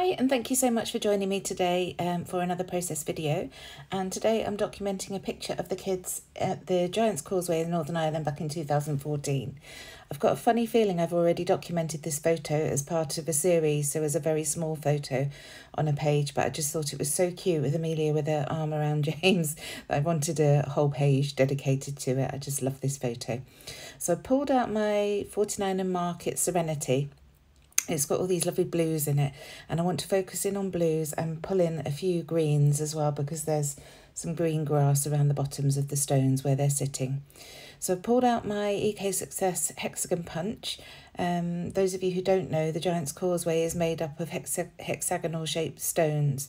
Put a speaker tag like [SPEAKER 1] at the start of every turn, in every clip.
[SPEAKER 1] Hi, and thank you so much for joining me today for another process video. And today I'm documenting a picture of the kids at the Giant's Causeway in Northern Ireland back in 2014. I've got a funny feeling I've already documented this photo as part of a series, so as a very small photo on a page, but I just thought it was so cute with Amelia with her arm around James that I wanted a whole page dedicated to it. I just love this photo. So I pulled out my 49 and Market Serenity. It's got all these lovely blues in it, and I want to focus in on blues and pull in a few greens as well, because there's some green grass around the bottoms of the stones where they're sitting. So I pulled out my EK Success hexagon punch. Those of you who don't know, the Giant's Causeway is made up of hexagonal shaped stones.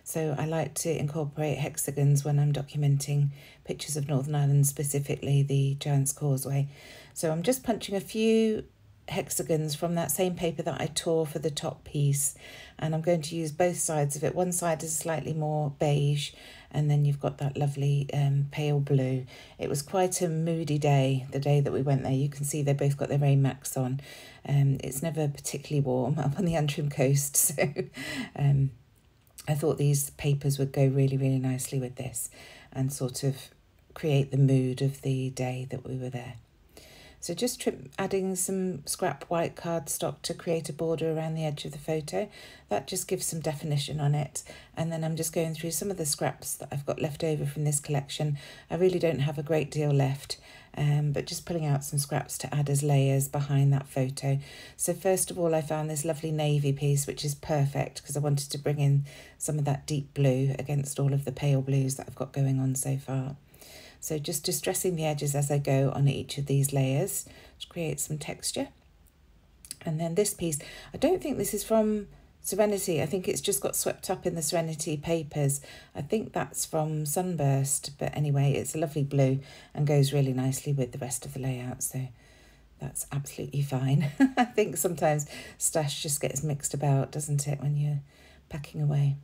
[SPEAKER 1] So I like to incorporate hexagons when I'm documenting pictures of Northern Ireland, specifically the Giant's Causeway. So I'm just punching a few hexagons from that same paper that I tore for the top piece, and I'm going to use both sides of it. One side is slightly more beige, and then you've got that lovely pale blue. It was quite a moody day, the day that we went there. You can see they both got their rain macs on. It's never particularly warm up on the Antrim coast, so I thought these papers would go really, really nicely with this and sort of create the mood of the day that we were there. So just adding some scrap white cardstock to create a border around the edge of the photo. That just gives some definition on it. And then I'm just going through some of the scraps that I've got left over from this collection. I really don't have a great deal left, but just pulling out some scraps to add as layers behind that photo. So first of all, I found this lovely navy piece, which is perfect because I wanted to bring in some of that deep blue against all of the pale blues that I've got going on so far. So just distressing the edges as I go on each of these layers to create some texture. And then this piece, I don't think this is from Serenity. I think it's just got swept up in the Serenity papers. I think that's from Sunburst, but anyway, it's a lovely blue and goes really nicely with the rest of the layout. So that's absolutely fine. I think sometimes stash just gets mixed about, doesn't it, when you're packing away.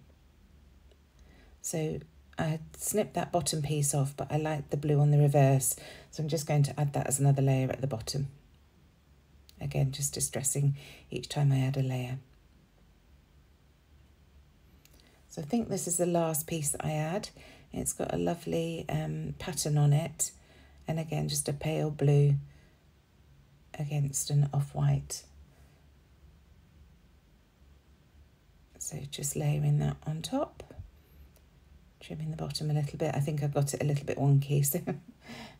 [SPEAKER 1] So I snipped that bottom piece off, but I like the blue on the reverse, so I'm just going to add that as another layer at the bottom. Again, just distressing each time I add a layer. So I think this is the last piece that I add. It's got a lovely pattern on it, and again just a pale blue against an off-white. So just layering that on top. Trimming the bottom a little bit. I think I got it a little bit wonky, so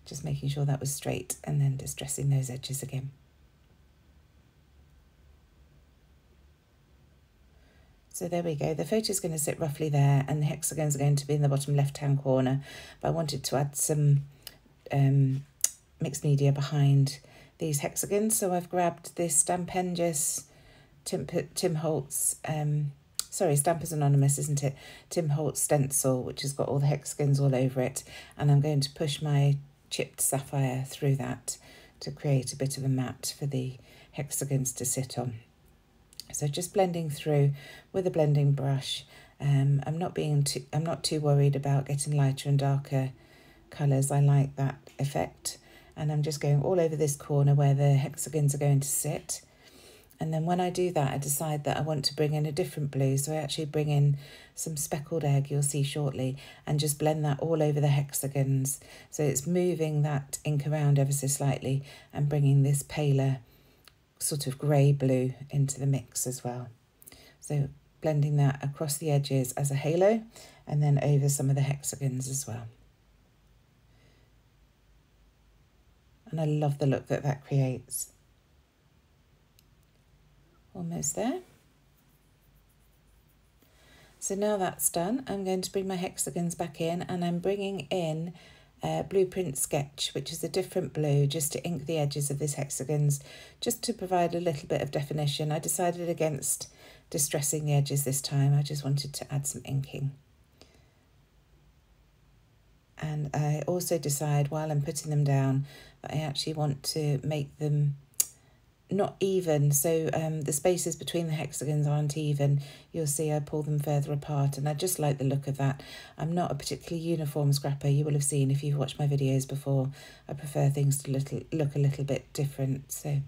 [SPEAKER 1] just making sure that was straight and then distressing those edges again. So there we go. The photo's going to sit roughly there, and the hexagons are going to be in the bottom left-hand corner. But I wanted to add some mixed media behind these hexagons, so I've grabbed this Stampendous Tim Holtz Stampers Anonymous, isn't it? Tim Holtz stencil, which has got all the hexagons all over it. And I'm going to push my chipped sapphire through that to create a bit of a mat for the hexagons to sit on. So just blending through with a blending brush. I'm not too worried about getting lighter and darker colours. I like that effect. And I'm just going all over this corner where the hexagons are going to sit. And then when I do that, I decide that I want to bring in a different blue. So I actually bring in some speckled egg, you'll see shortly, and just blend that all over the hexagons. So it's moving that ink around ever so slightly and bringing this paler sort of grey blue into the mix as well. So blending that across the edges as a halo and then over some of the hexagons as well. And I love the look that that creates. Almost there. So now that's done, I'm going to bring my hexagons back in, and I'm bringing in Blueprint Sketch, which is a different blue, just to ink the edges of these hexagons, just to provide a little bit of definition. I decided against distressing the edges this time. I just wanted to add some inking. And I also decide while I'm putting them down that I actually want to make them not even, so the spaces between the hexagons aren't even. You'll see I pull them further apart, and I just like the look of that. I'm not a particularly uniform scrapper. You will have seen if you've watched my videos before. I prefer things to look a little bit different, so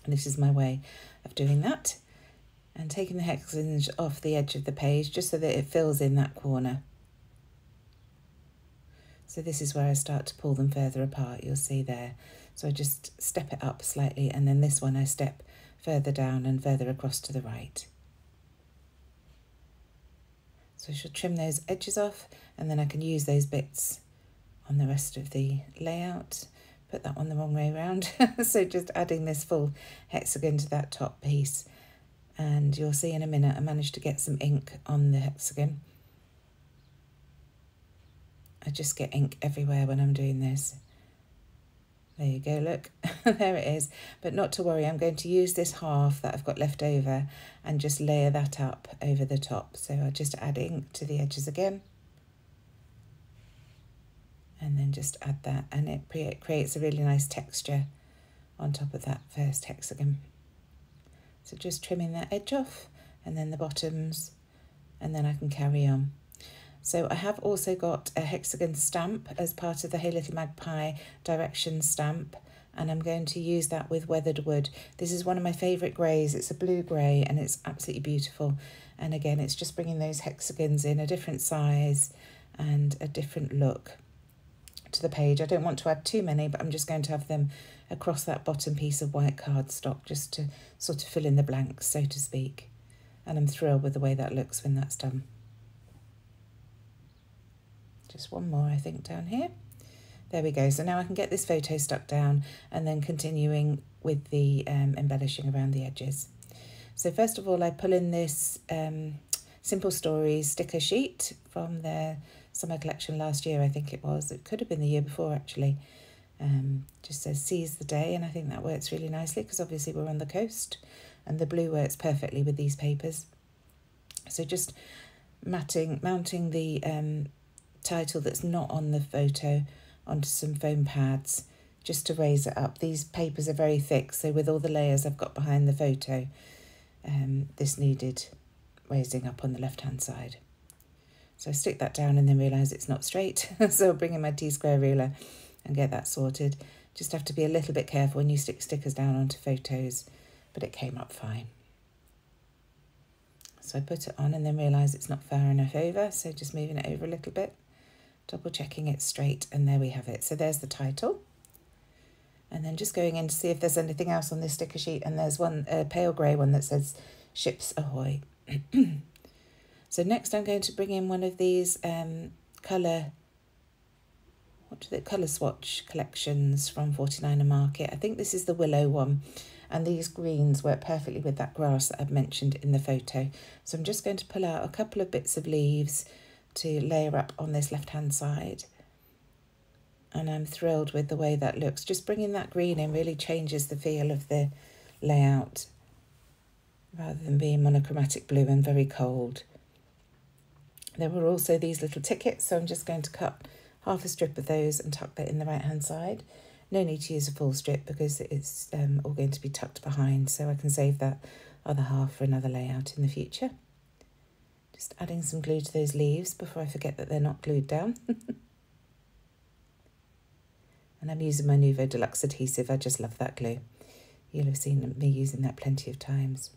[SPEAKER 1] this is my way of doing that. and taking the hexagons off the edge of the page just so that it fills in that corner. So this is where I start to pull them further apart, you'll see there. So I just step it up slightly, and then this one I step further down and further across to the right. So I should trim those edges off, and then I can use those bits on the rest of the layout. Put that one the wrong way around. So just adding this full hexagon to that top piece. And you'll see in a minute I managed to get some ink on the hexagon. I just get ink everywhere when I'm doing this. There you go, look, there it is. But not to worry, I'm going to use this half that I've got left over and just layer that up over the top. So I'll just add ink to the edges again. And then just add that, and it creates a really nice texture on top of that first hexagon. So just trimming that edge off, and then the bottoms, and then I can carry on. So I have also got a hexagon stamp as part of the Hey Little Magpie directions stamp, and I'm going to use that with weathered wood. This is one of my favourite greys. It's a blue grey and it's absolutely beautiful. And again, it's just bringing those hexagons in a different size and a different look to the page. I don't want to add too many, but I'm just going to have them across that bottom piece of white cardstock just to sort of fill in the blanks, so to speak. And I'm thrilled with the way that looks when that's done. Just one more, I think, down here. There we go. So now I can get this photo stuck down and then continuing with the embellishing around the edges. So first of all, I pull in this Simple Stories sticker sheet from their summer collection last year, I think it was. It could have been the year before, actually. Just says seize the day, and I think that works really nicely because obviously we're on the coast and the blue works perfectly with these papers. So just mounting the title that's not on the photo onto some foam pads just to raise it up. These papers are very thick, so with all the layers I've got behind the photo, this needed raising up on the left hand side. So I stick that down and then realise it's not straight. So I'll bring in my T-square ruler and get that sorted. Just have to be a little bit careful when you stick stickers down onto photos, but it came up fine. So I put it on and then realise it's not far enough over, so just moving it over a little bit, double checking it's straight, and there we have it. So there's the title. And then just going in to see if there's anything else on this sticker sheet, and there's one, a pale grey one that says Ships Ahoy. So next I'm going to bring in one of these colour swatch collections from 49er Market. I think this is the Willow one, and these greens work perfectly with that grass that I've mentioned in the photo. So I'm just going to pull out a couple of bits of leaves to layer up on this left hand side, and I'm thrilled with the way that looks. Just bringing that green in really changes the feel of the layout rather than being monochromatic blue and very cold. There were also these little tickets, so I'm just going to cut half a strip of those and tuck that in the right hand side. No need to use a full strip because it's all going to be tucked behind, so I can save that other half for another layout in the future. Just adding some glue to those leaves before I forget that they're not glued down. And I'm using my Nuvo Deluxe adhesive. I just love that glue. You'll have seen me using that plenty of times.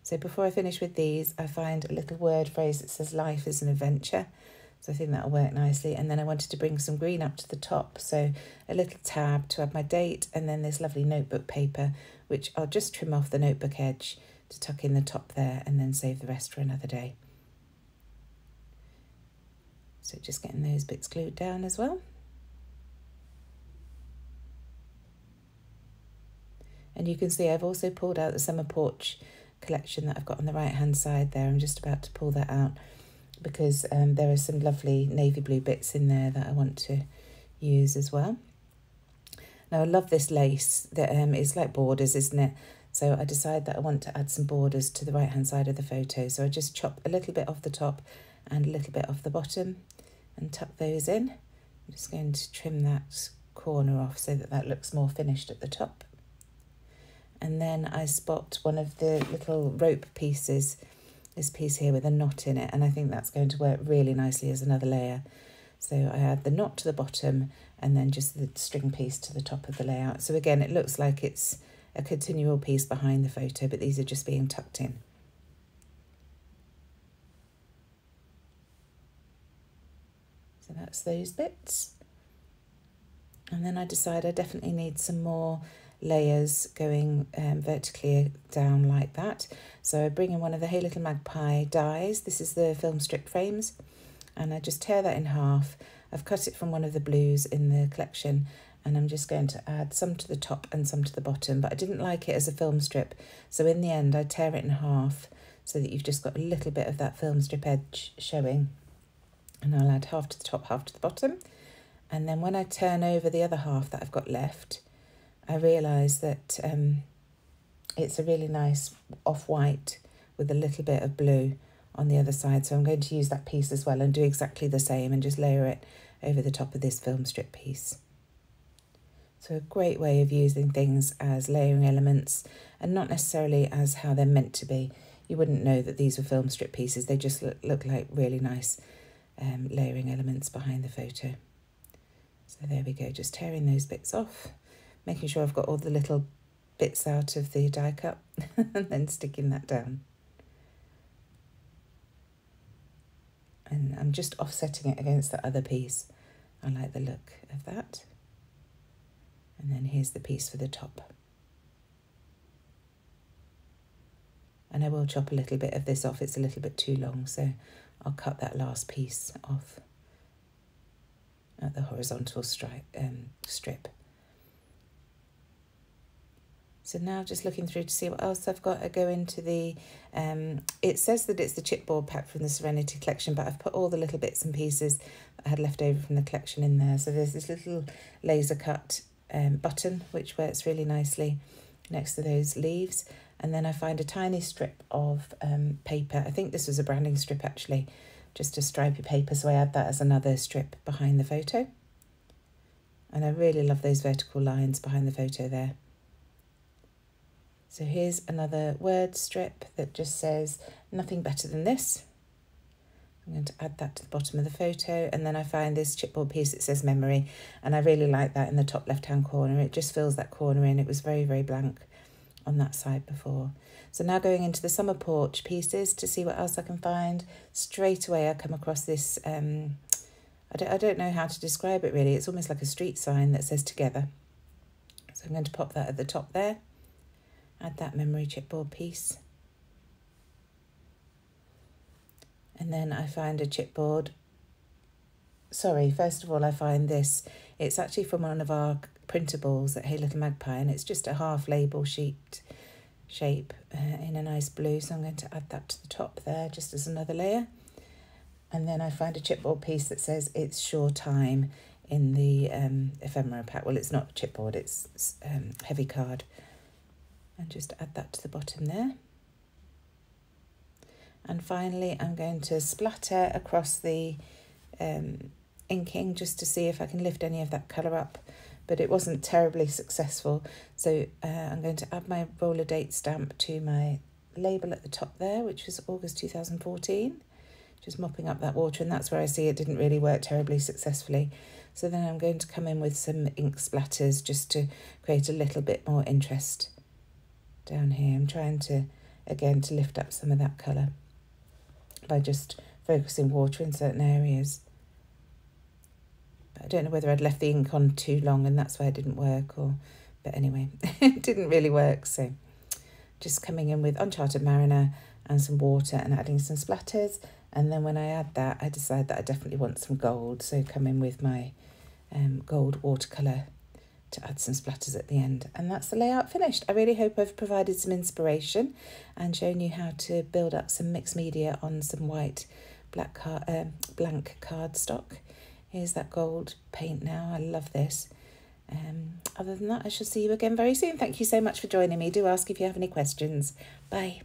[SPEAKER 1] So before I finish with these, I find a little word phrase that says life is an adventure. So I think that'll work nicely. And then I wanted to bring some green up to the top. So a little tab to add my date, and then this lovely notebook paper, which I'll just trim off the notebook edge to tuck in the top there and then save the rest for another day. So just getting those bits glued down as well. And you can see I've also pulled out the summer Porch collection that I've got on the right hand side there. I'm just about to pull that out because there are some lovely navy blue bits in there that I want to use as well. Now I love this lace that is like borders, isn't it? So I decided that I want to add some borders to the right hand side of the photo. So I just chop a little bit off the top and a little bit off the bottom and tuck those in. I'm just going to trim that corner off so that that looks more finished at the top. And then I spot one of the little rope pieces, this piece here with a knot in it, and I think that's going to work really nicely as another layer. So I add the knot to the bottom and then just the string piece to the top of the layout. So again, it looks like it's a continual piece behind the photo, but these are just being tucked in. So that's those bits. And then I decide I definitely need some more layers going vertically down like that. So I bring in one of the Hey Little Magpie dies. This is the film strip frames. And I just tear that in half. I've cut it from one of the blues in the collection, and I'm just going to add some to the top and some to the bottom, but I didn't like it as a film strip. So in the end, I tear it in half so that you've just got a little bit of that film strip edge showing. And I'll add half to the top, half to the bottom. And then when I turn over the other half that I've got left, I realise that it's a really nice off-white with a little bit of blue on the other side. So I'm going to use that piece as well and do exactly the same and just layer it over the top of this film strip piece. So a great way of using things as layering elements and not necessarily as how they're meant to be. You wouldn't know that these were film strip pieces. They just look like really nice layering elements behind the photo. So there we go, just tearing those bits off, making sure I've got all the little bits out of the die cut and then sticking that down. And I'm just offsetting it against the other piece. I like the look of that. And then here's the piece for the top. And I will chop a little bit of this off. It's a little bit too long, so I'll cut that last piece off at the horizontal strip. So now just looking through to see what else I've got. I go into the, it says that it's the chipboard pack from the Serenity collection, but I've put all the little bits and pieces that I had left over from the collection in there. So there's this little laser cut button, which works really nicely next to those leaves. And then I find a tiny strip of paper. I think this was a branding strip actually, just a stripy paper, so I add that as another strip behind the photo. And I really love those vertical lines behind the photo there. So here's another word strip that just says, nothing better than this. I'm going to add that to the bottom of the photo, and then I find this chipboard piece that says memory, and I really like that in the top left-hand corner. It just fills that corner in. It was very, very blank on that side before. So now going into the summer porch pieces to see what else I can find. Straight away I come across this, I don't know how to describe it really. It's almost like a street sign that says together. So I'm going to pop that at the top there. Add that memory chipboard piece. And then I find a chipboard. Sorry, first of all I find this. It's actually from one of our printables at Hey Little Magpie, and it's just a half label sheet shape in a nice blue, so I'm going to add that to the top there just as another layer. And then I find a chipboard piece that says it's sure time in the ephemera pack. Well, it's not chipboard, it's heavy card. And just add that to the bottom there. And finally I'm going to splatter across the inking just to see if I can lift any of that colour up, but it wasn't terribly successful. So I'm going to add my roller date stamp to my label at the top there, which was August 2014. Just mopping up that water, and that's where I see it didn't really work terribly successfully. So then I'm going to come in with some ink splatters just to create a little bit more interest down here. I'm trying to, again, to lift up some of that colour by just focusing water in certain areas. But I don't know whether I'd left the ink on too long and that's why it didn't work, or, but anyway, it didn't really work. So just coming in with Uncharted Mariner and some water and adding some splatters. And then when I add that, I decide that I definitely want some gold. So come in with my gold watercolour to add some splatters at the end. And that's the layout finished. I really hope I've provided some inspiration and shown you how to build up some mixed media on some white blank cardstock. Here's that gold paint now. I love this. Other than that, I shall see you again very soon. Thank you so much for joining me. Do ask if you have any questions. Bye.